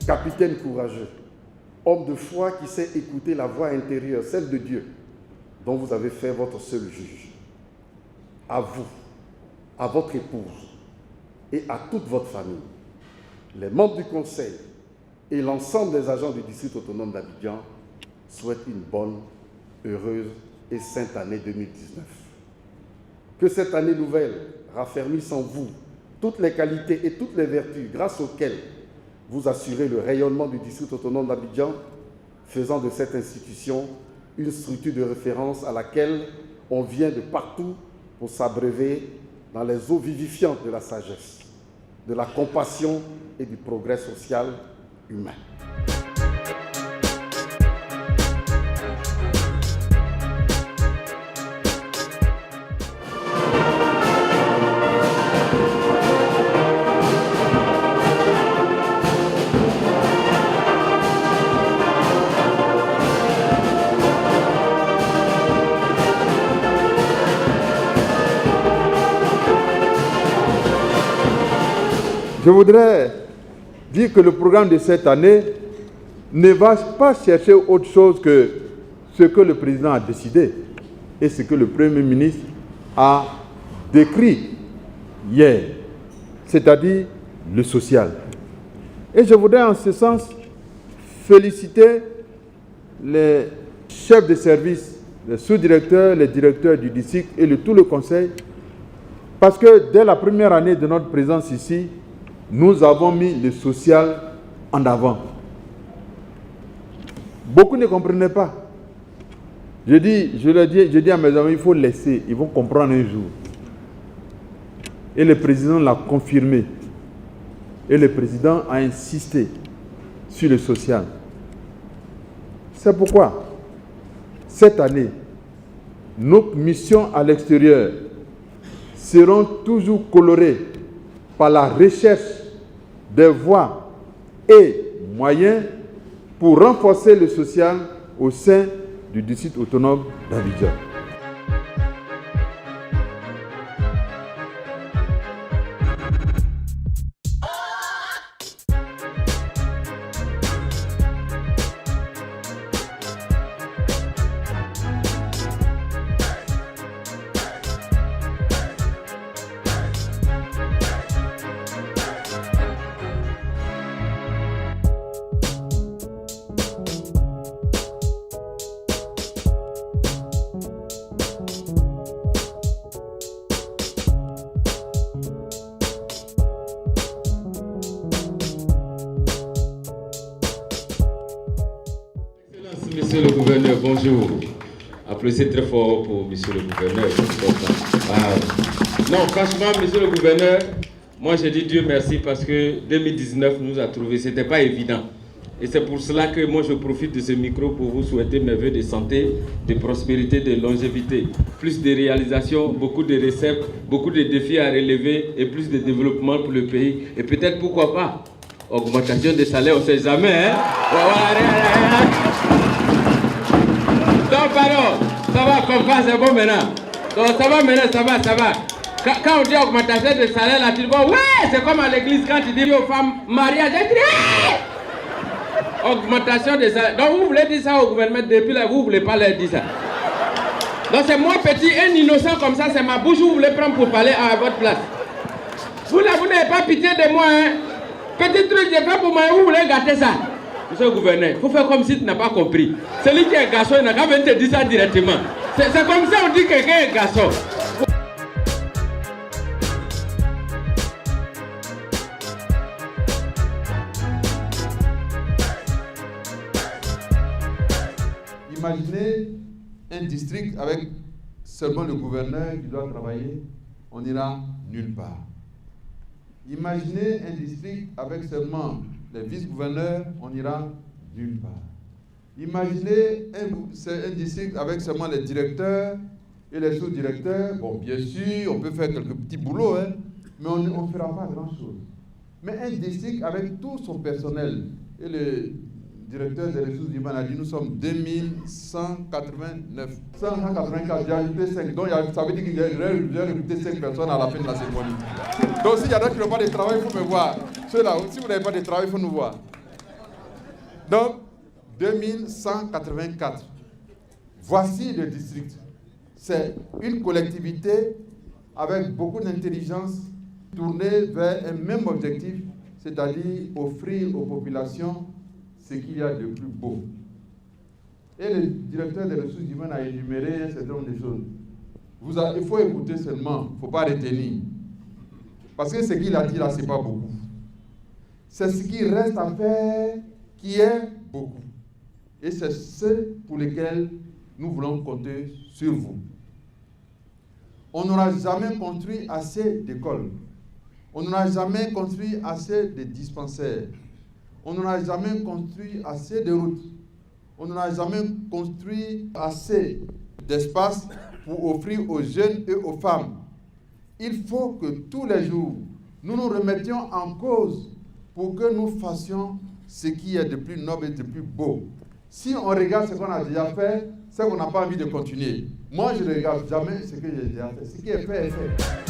capitaine courageux, homme de foi qui sait écouter la voix intérieure, celle de Dieu, dont vous avez fait votre seul juge. À vous, à votre épouse et à toute votre famille, les membres du Conseil et l'ensemble des agents du district autonome d'Abidjan souhaitent une bonne, heureuse et sainte année 2019. Que cette année nouvelle raffermisse en vous toutes les qualités et toutes les vertus grâce auxquelles vous assurez le rayonnement du district autonome d'Abidjan, faisant de cette institution une structure de référence à laquelle on vient de partout pour s'abreuver dans les eaux vivifiantes de la sagesse, de la compassion et du progrès social humain. Je voudrais dire que le programme de cette année ne va pas chercher autre chose que ce que le président a décidé et ce que le Premier ministre a décrit hier, c'est-à-dire le social. Et je voudrais en ce sens féliciter les chefs de service, les sous-directeurs, les directeurs du district et tout le conseil, parce que dès la première année de notre présence ici, nous avons mis le social en avant. Beaucoup ne comprenaient pas. Je dis à mes amis, il faut laisser, ils vont comprendre un jour. Et le président l'a confirmé. Et le président a insisté sur le social. C'est pourquoi, cette année, nos missions à l'extérieur seront toujours colorées par la recherche des voies et moyens pour renforcer le social au sein du district autonome d'Abidjan. Monsieur le gouverneur, bonjour. Applaudissez très fort pour monsieur le gouverneur. Non, franchement, monsieur le gouverneur, moi je dis Dieu merci parce que 2019 nous a trouvé, ce n'était pas évident. Et c'est pour cela que moi je profite de ce micro pour vous souhaiter mes vœux de santé, de prospérité, de longévité. Plus de réalisations, beaucoup de recettes, beaucoup de défis à relever et plus de développement pour le pays. Et peut-être pourquoi pas, augmentation des salaires, on ne sait jamais. Hein? Donc pardon, ça va comme ça, c'est bon maintenant. Donc ça va maintenant, ça va. Quand on dit augmentation des salaires, là tu dis bon, ouais, c'est comme à l'église quand tu dis aux femmes mariage, tu dis hey! Augmentation des salaires. Donc vous voulez dire ça au gouvernement depuis là, vous ne voulez pas leur dire ça. Donc c'est moi petit, un innocent comme ça, c'est ma bouche, vous voulez prendre pour parler à votre place. Vous là, vous n'avez pas pitié de moi, hein. Petit truc, j'ai fait pour moi, vous voulez gâter ça. Monsieur le gouverneur, il faut faire comme si tu n'as pas compris. Celui qui est garçon, il n'a qu'à venir te dire ça directement. C'est comme ça on dit que quelqu'un est garçon. Imaginez un district avec seulement le gouverneur qui doit travailler, on n'ira nulle part. Imaginez un district avec seulement les vice-gouverneurs, on ira nulle part. Imaginez un district avec seulement les directeurs et les sous-directeurs. Bon, bien sûr, on peut faire quelques petits boulots, hein, mais on ne fera pas grand-chose. Mais un district avec tout son personnel, et le directeur des ressources humaines a dit nous sommes 2189. 184, j'ai ajouté 5. Donc ça veut dire que j'ai recruté 5 personnes à la fin de la cérémonie. Donc s'il y en a qui n'ont pas de travail, il faut me voir. Ceux-là, si vous n'avez pas de travail, il faut nous voir. Donc, 2184. Voici le district. C'est une collectivité avec beaucoup d'intelligence tournée vers un même objectif, c'est-à-dire offrir aux populations ce qu'il y a de plus beau. Et le directeur des ressources humaines a énuméré un certain nombre de choses. Il faut écouter seulement, il ne faut pas retenir. Parce que ce qu'il a dit là, ce n'est pas beaucoup. C'est ce qui reste à faire qui est beaucoup. Et c'est ce pour lesquels nous voulons compter sur vous. On n'aura jamais construit assez d'écoles. On n'aura jamais construit assez de dispensaires. On n'aura jamais construit assez de routes. On n'aura jamais construit assez d'espace pour offrir aux jeunes et aux femmes. Il faut que tous les jours, nous nous remettions en cause pour que nous fassions ce qui est de plus noble et de plus beau. Si on regarde ce qu'on a déjà fait, c'est qu'on n'a pas envie de continuer. Moi, je ne regarde jamais ce que j'ai déjà fait. Ce qui est fait est fait.